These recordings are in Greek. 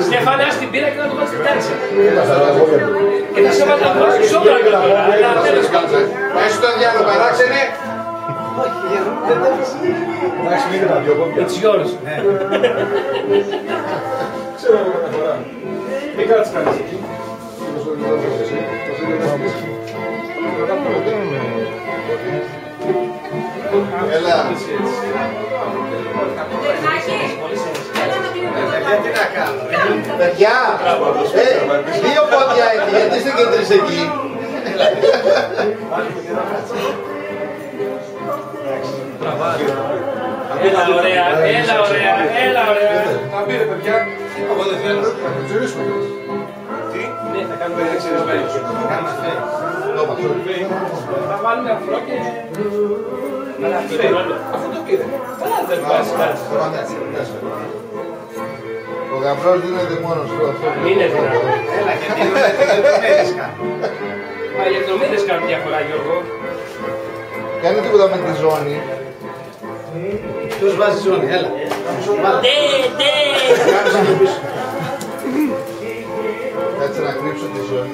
Στέφανα στην πύρα και να το πας στην τάξη. Και θα σε βάλει τα πρώτα σου όλα και τώρα. Πάει στο διάλογο παράξενε. Εντάξει, μην τα δυο κόμπια. It's yours. Ξέρω εγώ κάθε φορά. Μην κάτσεις κανείς εκεί. Έλα. Τι να κάνω. Παιδιά, δύο πόδια εκεί, γιατί είστε και τρεις εκεί. Έλα ωραία, έλα ωραία, έλα ωραία. Θα πήρε παιδιά. Εγώ δεν θέλω. Θα το τσιρίσουμε. Τι? Ναι, θα κάνουμε ένα ξερισμένο. Θα βάλουμε αφρό και... Αυτό το πήρε. Δεν βάζει κάτι. Ο γαμπρός δίνεται μόνος του. Είναι δυνατό. Έλα, γιατί ηλεκτρομίδες κάνει. Μα οι ηλεκτρομίδες κάνουν διαφορά, Γιώργο. Κάνει τίποτα με τη ζώνη. Ποιος βάζει ζώνη, έλα. Ναι. Κάτσε να κρύψω τη ζώνη.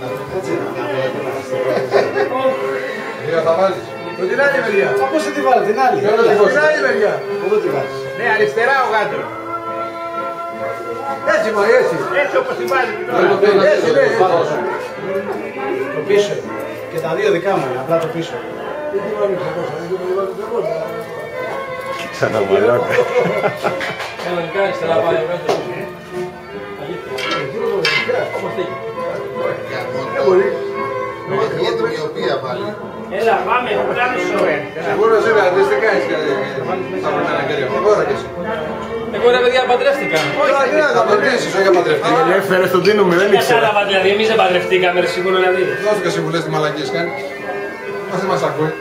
Μira, θα βάλεις. Με την άλλη μεριά. Πώς θα τη βάλω, την άλλη. Την άλλη μεριά. Πού τη βάζεις. Ναι, αριστερά ο γάτο. Έτσι μωρί, έτσι. Έτσι όπως τη βάζει. Έτσι, ναι. Το πίσω. Και τα δύο δικά μου, απλά το πίσω. Ξαναμαλάκα. Κανονικά αριστερά πάει ο γάτος. Όπως θέλει. Για την μοιοπία πάλι. Έλα, πάμε, πλάνο σου. Σίγουρος είναι, αντίς τι κάνεις και θα βρούμε ένα κερίο. Τι ώρα και εσύ. Εγώ ρε παιδιά παντρεύτηκα. Όχι, θα παντρεύσεις, όχι παντρευτείς. Έφερε στον Τίνο με, δεν Δεν ήξερα. κατάλαβα δηλαδή, εμείς δεν παντρευτήκαμε, ρε σίγουρο δηλαδή. Δώθηκα συμβουλές τι μαλακίες κάνει. Μας δεν μας ακούει.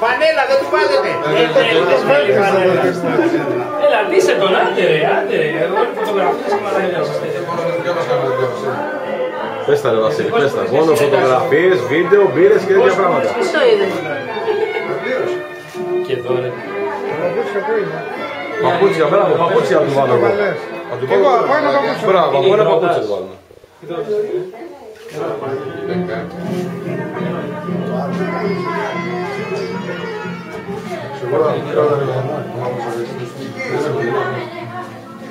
Φανέλα, δεν του πάζετε. Έλα, ντύσε τον, άντε ρε, εγώ φωτογραφίες και μαλακίες. Μόνο το δυο μας κάνουμε το δυο μας. Πες τα ρε Βασίλη, πες τα. Μόνο φωτογραφίες, βίντεο, μπύρες και τέτοια πράγματα. Πώς το είδες. Και εδώ ρε. Παπούτσια, μπράβο, παπούτσια θα του βάλω εγώ. Θα του βάλω εγώ. Μπράβο, από ένα παπούτσια του βάλουμε. Σίγουρα, κράτα ρε.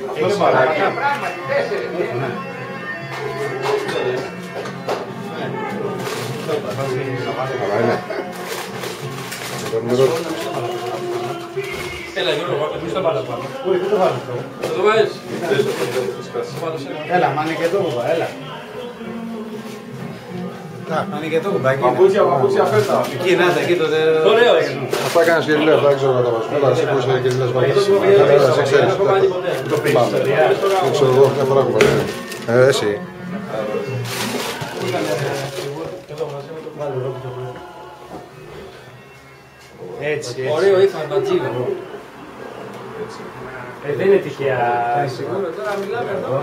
Αυτό είναι μπαράκι. Έλα Γιώργο, πού το βάλω πάνω. Πού το βάλω αυτό. Θα το βάλεις. Έλα, μα είναι και το κουμπά, έλα. Να είναι και το κουμπά, εκεί. Παπούτσια φέτα. Εκεί, να τα, εκεί το... Ωραίο. Αυτά έκανες και λιλές, δεν ξέρω να τα βάζω. Έλα, εσύ που είσαι και λιλές μάλιστα. Σε ξέρεις. Το πεις. Δεν ξέρω εγώ, μια φορά κουμπά. Εσύ. Έτσι, έτσι. Ωραίο ήρθαν τα τζίγα. Δεν είναι τυχαία. Τώρα μιλάμε εδώ.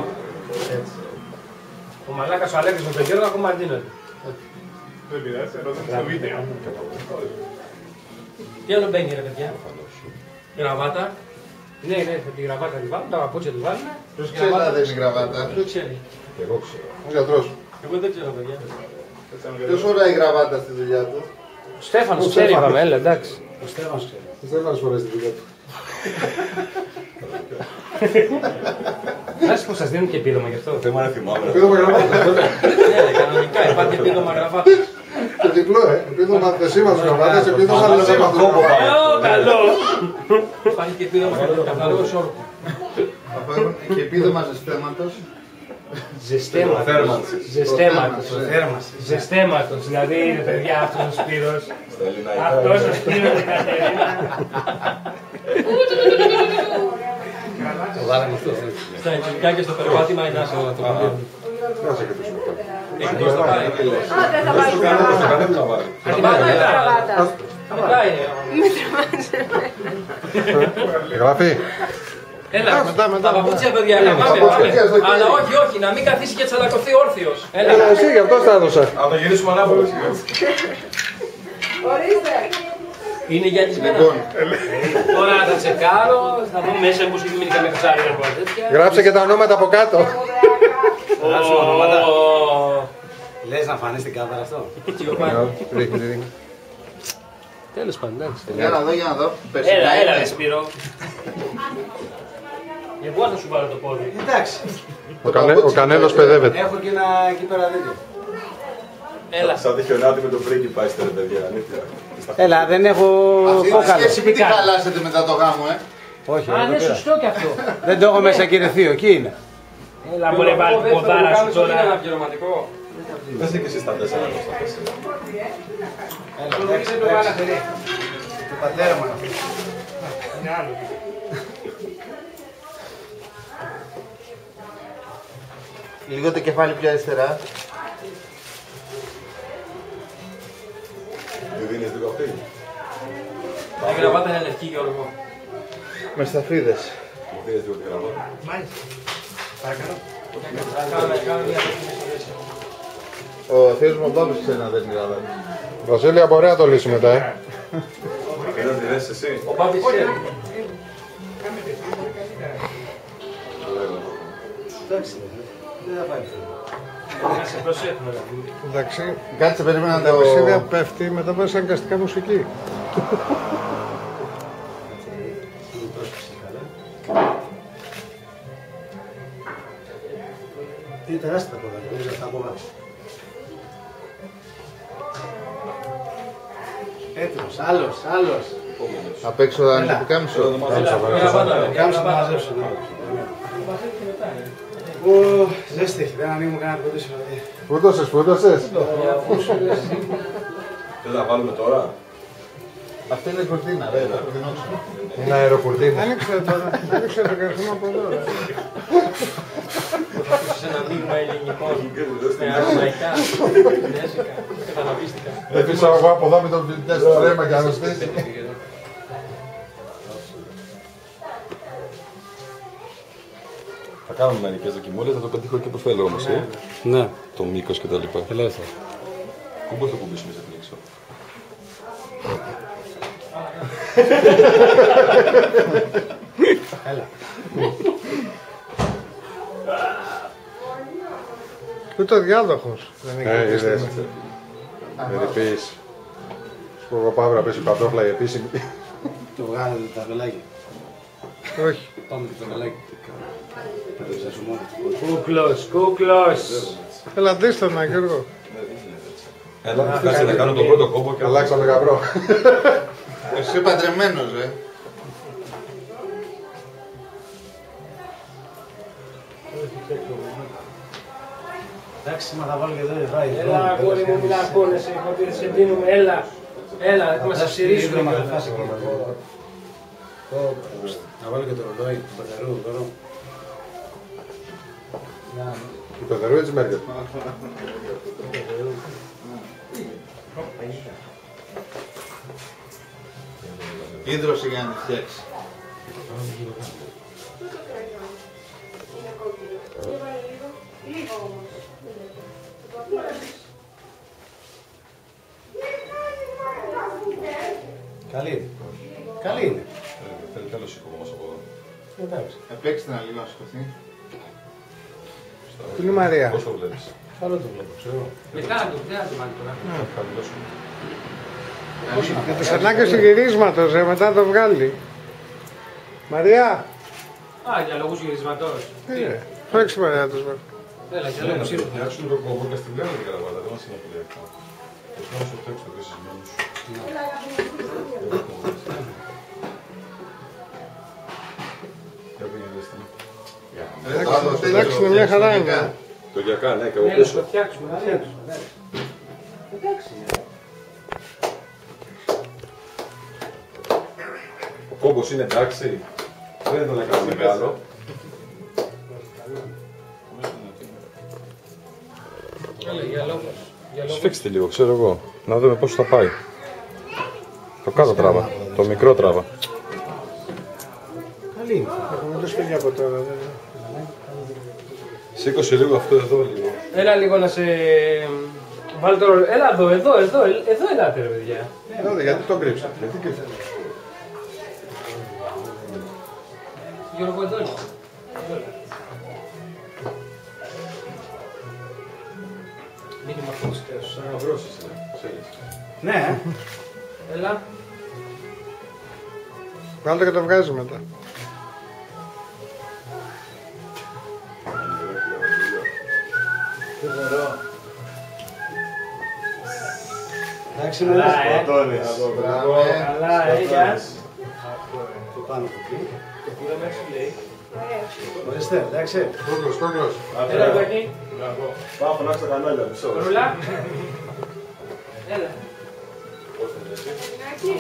Ο μαλάκας ο Αλέξης με τον Γιώργο ακόμα ντύνονται. Δεν πειράζει, ενώ δεν στο βίντεο. Τι άλλο μπαίνει ρε παιδιά. Γραβάτα. Ναι, τη γραβάτα τη βάλουν, τα παπούτσια τη βάλουν. Ποιος ξέρει να δίνει γραβάτα. Ποιο ξέρει. Εγώ ξέρω. Ο γιατρός. Εγώ δεν ξέρω παιδιά. Ποιος φοράει γραβάτα στη δουλειά του. Ο Στέφανος ξέρει, είπαμε, έλα εντάξει. Ο Στέφανος ξέρει. Δεν θα σου φορέσει τη δουλειά του. Знаешь πως σας δίνουν και επίδομα γι' αυτό. Δεν μ' αρέσει θυμάμαι. Επίδομα γραβάτα. Ναι, κανονικά υπάρχει επίδομα γραβάτα. Και διπλό, επίδομα θεσίματος γραβάτας, επίδομα λεβέματος. Καλό! Υπάρχει και επίδομα καθαρό σόρκο. Και επίδομα ζεστέματος. Ζεστέματος, δηλαδή είναι παιδιά αυτός ο Σπύρος. Αυτός ο Σπύρος η Κατερίνα. Το βάλαμε αυτό. Στα ελληνικά και στο περπάτημα είναι άσχημα να το πούμε. Κάτσε και το σου μετά. Εκτός το πάει. Δεν θα βάλεις γραβάτα. Μετά είναι. Γράφει. Έλα, τα παπούτσια παιδιά, έλα, πάμε. Αλλά όχι, να μην καθίσει και τσαλακωθεί όρθιος. Έλα. Εσύ, γι' αυτό τα έδωσα. Θα το γυρίσουμε ανάποδα. Είναι γυαλισμένα. Τώρα θα τσεκάρω, θα δω μέσα πως έχει μείνει καμία ψάρια από τέτοια. Γράψε και τα ονόματα από κάτω. Γράψε ονόματα. Λες να φανείς την κάμερα αυτό. Τέλος πάντων, εντάξει. Για να δω, για να δω. Έλα ρε Σπύρο. Εγώ θα σου βάλω το πόδι. Εντάξει. Ο Κανέλος παιδεύεται. Έχω και ένα εκεί πέρα δίκιο. Έλα. Σαν τη χιονάτη με τον πρίγκιπα είστε ρε παιδιά, αλήθεια. Έλα, δεν έχω κόκαλο. Εσύ μην τη χαλάσετε μετά το γάμο, Όχι, Α, δεν είναι το πήρα. σωστό κι αυτό. Δεν το έχω μέσα κύριε Θείο, εκεί είναι. Έλα, μπορεί βάλει την ποδάρα σου τώρα. Πες και εσύ στα 4. Έλα, εντάξει, το πατέρα μου αυτό. Είναι άλλο. Λίγο το κεφάλι πιο αριστερά. Του δίνεις λίγο αυτή. Η γραβάτα είναι λευκή, Γιώργο. Με σταφίδες. Μου δίνεις λίγο τη γραβάτα. Ο θείος μου ο Μπάμπης ξέρει να δεν μιλάμε. Βασίλεια, μπορεί να το λύσει μετά, Και δεν τη δες εσύ. Ο Πάπης ξέρει. Εντάξει, δεν θα πάει. Να σε προσέχουμε. Εντάξει, Κάτσε, περίμενα να τα επεισόδια το... πέφτει, μετά βάζει αναγκαστικά μουσική. Τι τεράστια τα πόδια, δεν είναι αυτά από κάτω. Έτοιμος, άλλος. Απ' έξω θα είναι το πικάμισο. Κάμισα να μαζέψω. Ζέστη έχει, δεν ανοίγουμε κανένα ποτέ σημαντή. Φούτωσες. Δεν θα βάλουμε τώρα. Αυτή είναι η κουρτίνα, ρε, το κουρτινόξενο. Είναι αεροκουρτίνα. Άνοιξε το καρφινό από εδώ. Θα αφήσεις ένα μείγμα ελληνικών με αρωμαϊκά, κινέζικα, καταλαβίστηκα. Επίσης εγώ από εδώ με τον πλητές στο ρέμα και να στήσει. Θα κάνουμε μερικές δοκιμούλες, θα το πετύχω και που θέλω όμως. Ναι, Το μήκος και τα λοιπά. ελεύθερα. Πού μπορείς να κουμπίσουμε σε πνίξω. Έλα. Ούτε ο διάδοχος δεν έχει είδες. Περιποίηση. Σου πω εγώ Παύρα, πέσει παντόφλα η επίσημη. Το βγάλετε τα βελάκια. Όχι. Πάμε και το βελάκι. Κούκλος. Έλα αντίστονα Γιώργο. Έλα, κάτσε να κάνω τον πρώτο κόμπο και Αλλάξαμε γαμπρό. Εσύ παντρεμένος, Εντάξει, μα θα βάλω και εδώ ρεφράει. Έλα, αγόρι μου, μην αγχώνεσαι, εγώ πήρε σε δίνουμε, έλα, δεν μας αυσυρίσουμε. Να βάλω και το ρολόι του Πεθερού τώρα. Του Πεθερού έτσι μέρκετ. Ίδρωση για να τη φτιάξει. Καλή είναι. Καλή είναι. Θέλει τέλος σηκώμα όμως από εδώ. Εντάξει. Επέξτε να λίγο να σηκωθεί. Πού είναι η Μαρία. Πώς το βλέπεις. Καλό το βλέπω, ξέρω. Μετά το βάλει τώρα. Χαμηλώσουμε. Για τις ανάγκες του γυρίσματος, μετά το βγάλει. Μαρία. Α, για λόγους γυρισματός. Φρέξει Μαρία τους βγάλει. Έλα, για Να λόγους σου φτιάξουν το κόμπο και στην βγάλω την καραβάτα, δεν μας είναι πολύ εύκολο. Πώς να σου φτιάξω το κεσισμένο σου. Εντάξει, είναι μια χαρά είναι. Το γιακά, ναι, και εγώ Έλα, να πίσω. το φτιάξουμε, να φτιάξουμε. Ο κόμπος είναι εντάξει. Δεν τον έκανα μεγάλο. Έλα, για λόγους. Σφίξτε λίγο, ξέρω εγώ. Να δούμε πώς θα πάει. Το κάτω τράβα. Το μικρό τράβα. Καλή είναι. Έχουμε το σπίτι από τώρα. Σήκωσε λίγο αυτό εδώ λίγο. Έλα λίγο να σε Βάλε το ρολόι. Έλα εδώ ελάτε ρε παιδιά. Έλατε, γιατί τον κρύψατε, γιατί κρύψατε. Γιώργο, εδώ είναι. Μήνυμα φωτιστές. Σαν να βρώσεις, Ναι. Έλα. Βάλτε και το βγάζει μετά. Εντάξει, Καλά, Καλά, γεια. Το πάνω από εκεί. Το πήραμε έξω λέει. Ορίστε, εντάξει. Κόκλος. Έλα, Ρουμπακή. Πάω να φωνάξω τα κανάλια, μισό. Ρουλά. Έλα. Εντάξει.